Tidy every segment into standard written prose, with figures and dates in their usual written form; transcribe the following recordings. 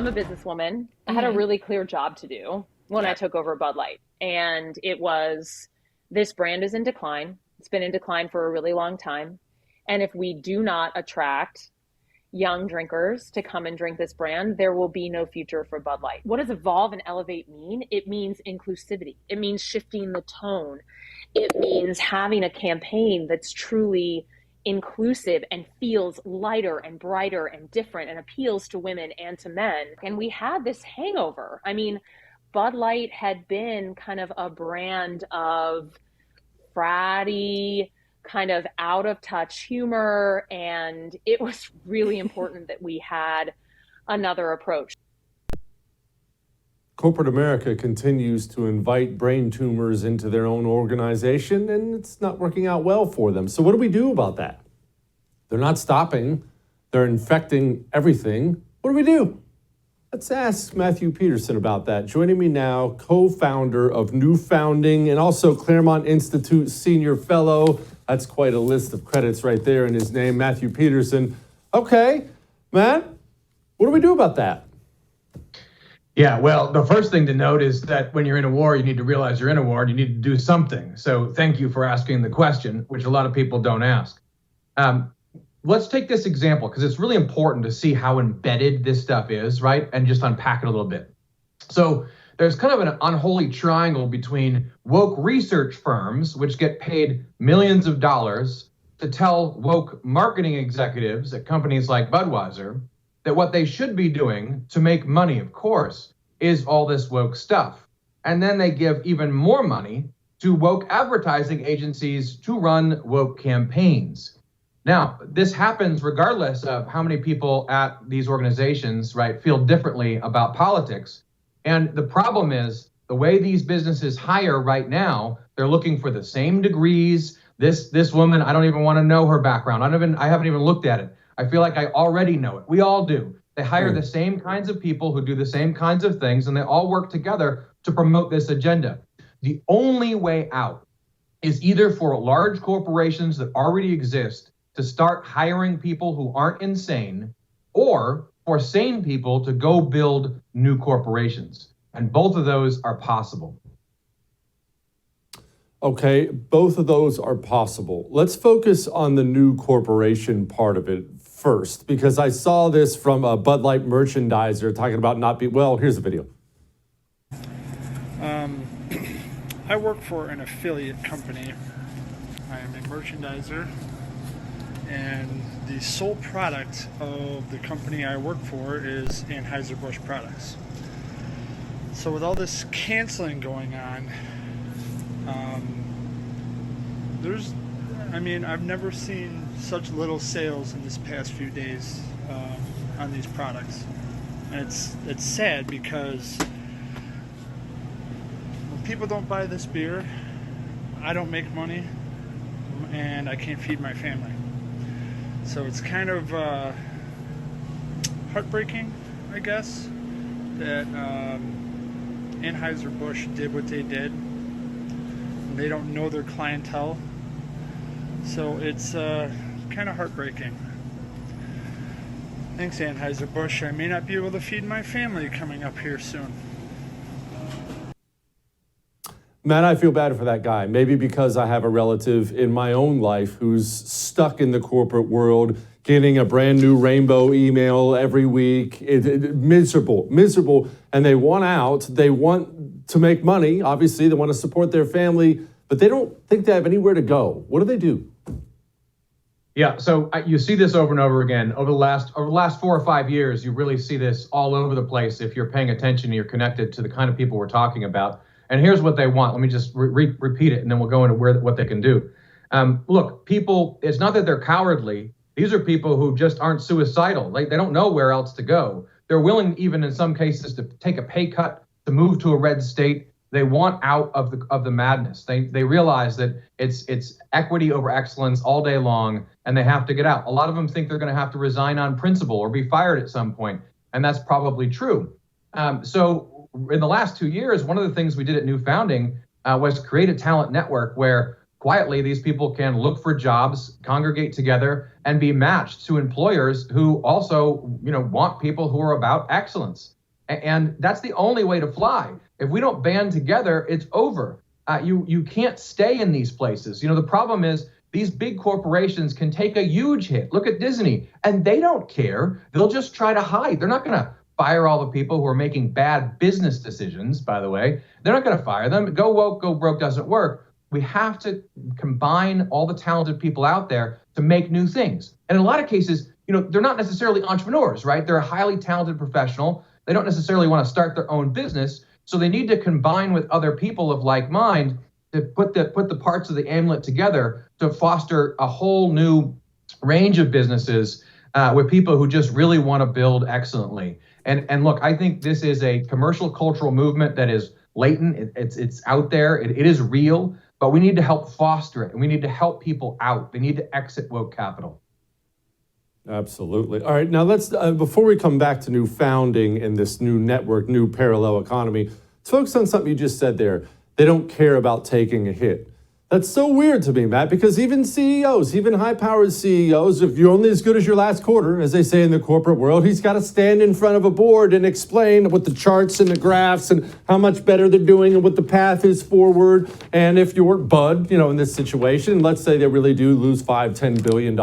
I'm a businesswoman. I had a really clear job to do when I took over Bud Light. And it was, this brand is in decline. It's been in decline for a really long time. And if we do not attract young drinkers to come and drink this brand, there will be no future for Bud Light. What does evolve and elevate mean? It means inclusivity. It means shifting the tone. It means having a campaign that's truly inclusive and feels lighter and brighter and different and appeals to women and to men. And we had this hangover. I mean, Bud Light had been kind of a brand of fratty, kind of out of touch humor, and it was really important that we had another approach. Corporate America continues to invite brain tumors into their own organization, and it's not working out well for them. So what do we do about that? They're not stopping. They're infecting everything. What do we do? Let's ask Matthew Peterson about that. Joining me now, co-founder of New Founding and also Claremont Institute Senior Fellow. That's quite a list of credits right there in his name, Matthew Peterson. Okay, Matt, what do we do about that? Yeah, well, the first thing to note is that when you're in a war, you need to realize you're in a war and you need to do something. So thank you for asking the question, which a lot of people don't ask. Let's take this example because it's really important to see how embedded this stuff is, right? And just unpack it a little bit. So there's kind of an unholy triangle between woke research firms, which get paid millions of dollars to tell woke marketing executives at companies like Budweiser that what they should be doing to make money, of course, is all this woke stuff. And then they give even more money to woke advertising agencies to run woke campaigns. Now, this happens regardless of how many people at these organizations, right, feel differently about politics. And the problem is the way these businesses hire right now, they're looking for the same degrees. This woman, I don't even want to know her background. I haven't even looked at it. I feel like I already know it. We all do. They hire the same kinds of people who do the same kinds of things, and they all work together to promote this agenda. The only way out is either for large corporations that already exist to start hiring people who aren't insane, or for sane people to go build new corporations. And both of those are possible. Okay, both of those are possible. Let's focus on the new corporation part of it first, because I saw this from a Bud Light merchandiser talking about not being, well, here's the video. I work for an affiliate company. I am a merchandiser, and the sole product of the company I work for is Anheuser-Busch products. So with all this canceling going on, I've never seen such little sales in this past few days on these products. And it's sad because when people don't buy this beer, I don't make money and I can't feed my family. So it's kind of heartbreaking, I guess, that Anheuser-Busch did what they did. They don't know their clientele. So it's kind of heartbreaking. Thanks, Anheuser-Busch. I may not be able to feed my family coming up here soon. Matt, I feel bad for that guy. Maybe because I have a relative in my own life who's stuck in the corporate world, getting a brand new rainbow email every week. Miserable. And they want out. They want to make money. Obviously, they want to support their family, but they don't think they have anywhere to go. What do they do? Yeah, so you see this over and over again. Over the last 4 or 5 years, you really see this all over the place. If you're paying attention, you're connected to the kind of people we're talking about. And here's what they want. Let me just repeat it, and then we'll go into what they can do. Look, people, it's not that they're cowardly. These are people who just aren't suicidal. Like, they don't know where else to go. They're willing, even in some cases, to take a pay cut to move to a red state. They want out of the madness. They realize that it's equity over excellence all day long, and they have to get out. A lot of them think they're going to have to resign on principle or be fired at some point, and that's probably true. So in the last 2 years, one of the things we did at New Founding was create a talent network where quietly these people can look for jobs, congregate together, and be matched to employers who also, want people who are about excellence. And that's the only way to fly. If we don't band together, it's over. You can't stay in these places. The problem is these big corporations can take a huge hit. Look at Disney, and they don't care. They'll just try to hide. They're not going to fire all the people who are making bad business decisions, by the way. They're not going to fire them. Go woke, go broke doesn't work. We have to combine all the talented people out there to make new things. And in a lot of cases, they're not necessarily entrepreneurs, right? They're a highly talented professional. They don't necessarily want to start their own business. So they need to combine with other people of like mind to put the parts of the amulet together to foster a whole new range of businesses with people who just really want to build excellently. And look, I think this is a commercial cultural movement that is latent. It's out there. It is real, but we need to help foster it, and we need to help people out. They need to exit woke capital. Absolutely. All right, now let's, before we come back to new founding and this new network, new parallel economy, let's focus on something you just said there. They don't care about taking a hit. That's so weird to me, Matt, because even CEOs, even high-powered CEOs, if you're only as good as your last quarter, as they say in the corporate world, he's got to stand in front of a board and explain what the charts and the graphs and how much better they're doing and what the path is forward. And if you're Bud, in this situation, let's say they really do lose $5-10 billion,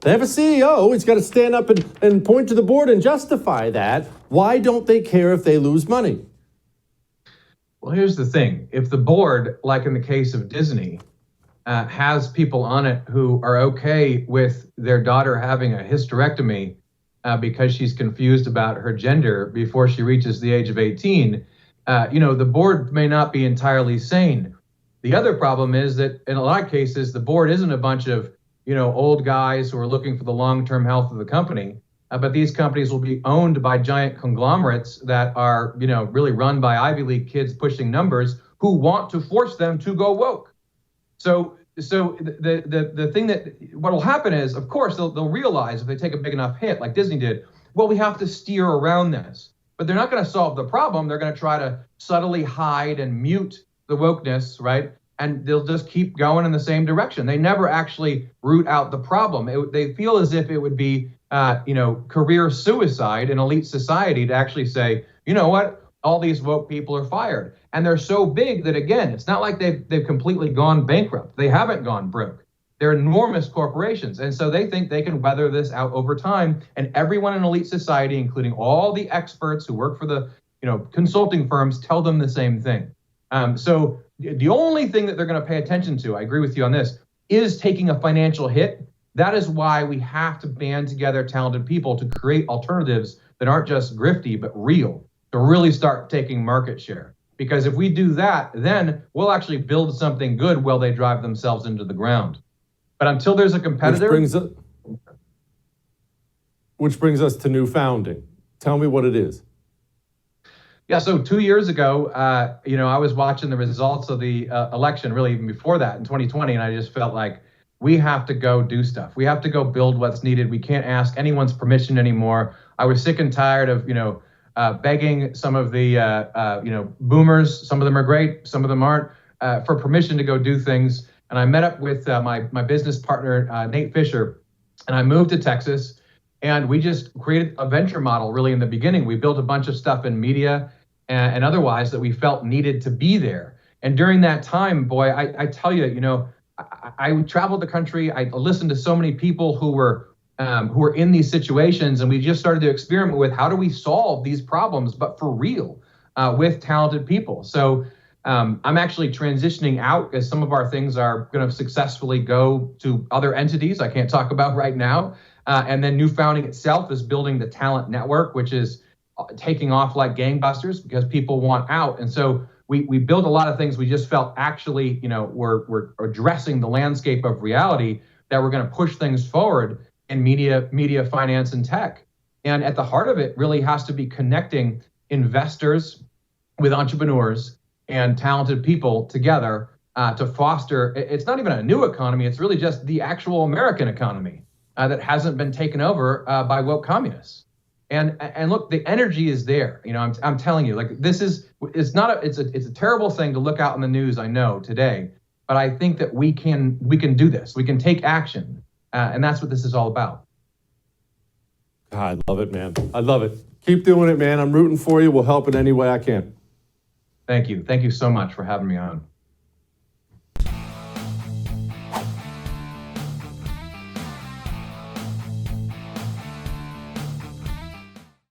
they have a CEO. He's got to stand up and point to the board and justify that. Why don't they care if they lose money? Well, here's the thing. If the board, like in the case of Disney, has people on it who are okay with their daughter having a hysterectomy because she's confused about her gender before she reaches the age of 18, the board may not be entirely sane. The other problem is that in a lot of cases, the board isn't a bunch of, old guys who are looking for the long-term health of the company. But these companies will be owned by giant conglomerates that are, really run by Ivy League kids pushing numbers who want to force them to go woke. So the thing what will happen is, of course, they'll realize if they take a big enough hit like Disney did, well, we have to steer around this. But they're not going to solve the problem. They're going to try to subtly hide and mute the wokeness, right? And they'll just keep going in the same direction. They never actually root out the problem. They feel as if it would be career suicide in elite society to actually say, you know what, all these woke people are fired. And they're so big that, again, it's not like they've completely gone bankrupt. They haven't gone broke. They're enormous corporations. And so they think they can weather this out over time. And everyone in elite society, including all the experts who work for the consulting firms, tell them the same thing. So the only thing that they're going to pay attention to, I agree with you on this, is taking a financial hit. That is why we have to band together talented people to create alternatives that aren't just grifty, but real, to really start taking market share. Because if we do that, then we'll actually build something good while they drive themselves into the ground. But until there's a competitor... Which brings us to new founding. Tell me what it is. Yeah, so 2 years ago, I was watching the results of the election, really even before that in 2020, and I just felt like we have to go do stuff. We have to go build what's needed. We can't ask anyone's permission anymore. I was sick and tired of, begging some of the, boomers. Some of them are great, some of them aren't, for permission to go do things. And I met up with my business partner, Nate Fisher, and I moved to Texas. And we just created a venture model really in the beginning. We built a bunch of stuff in media and otherwise that we felt needed to be there. And during that time, boy, I tell you, I traveled the country. I listened to so many people who were in these situations, and we just started to experiment with how do we solve these problems, but for real, with talented people. So I'm actually transitioning out as some of our things are going to successfully go to other entities I can't talk about right now. And then New Founding itself is building the talent network, which is taking off like gangbusters because people want out. And so we built a lot of things we just felt actually, we're addressing the landscape of reality that we're going to push things forward in media, finance, and tech. And at the heart of it really has to be connecting investors with entrepreneurs and talented people together to foster. It's not even a new economy. It's really just the actual American economy that hasn't been taken over by woke communists. And look, the energy is there. I'm telling you, like it's a terrible thing to look out in the news. I know today, but I think that we can do this. We can take action, and that's what this is all about. I love it, man. I love it. Keep doing it, man. I'm rooting for you. We'll help in any way I can. Thank you. Thank you so much for having me on.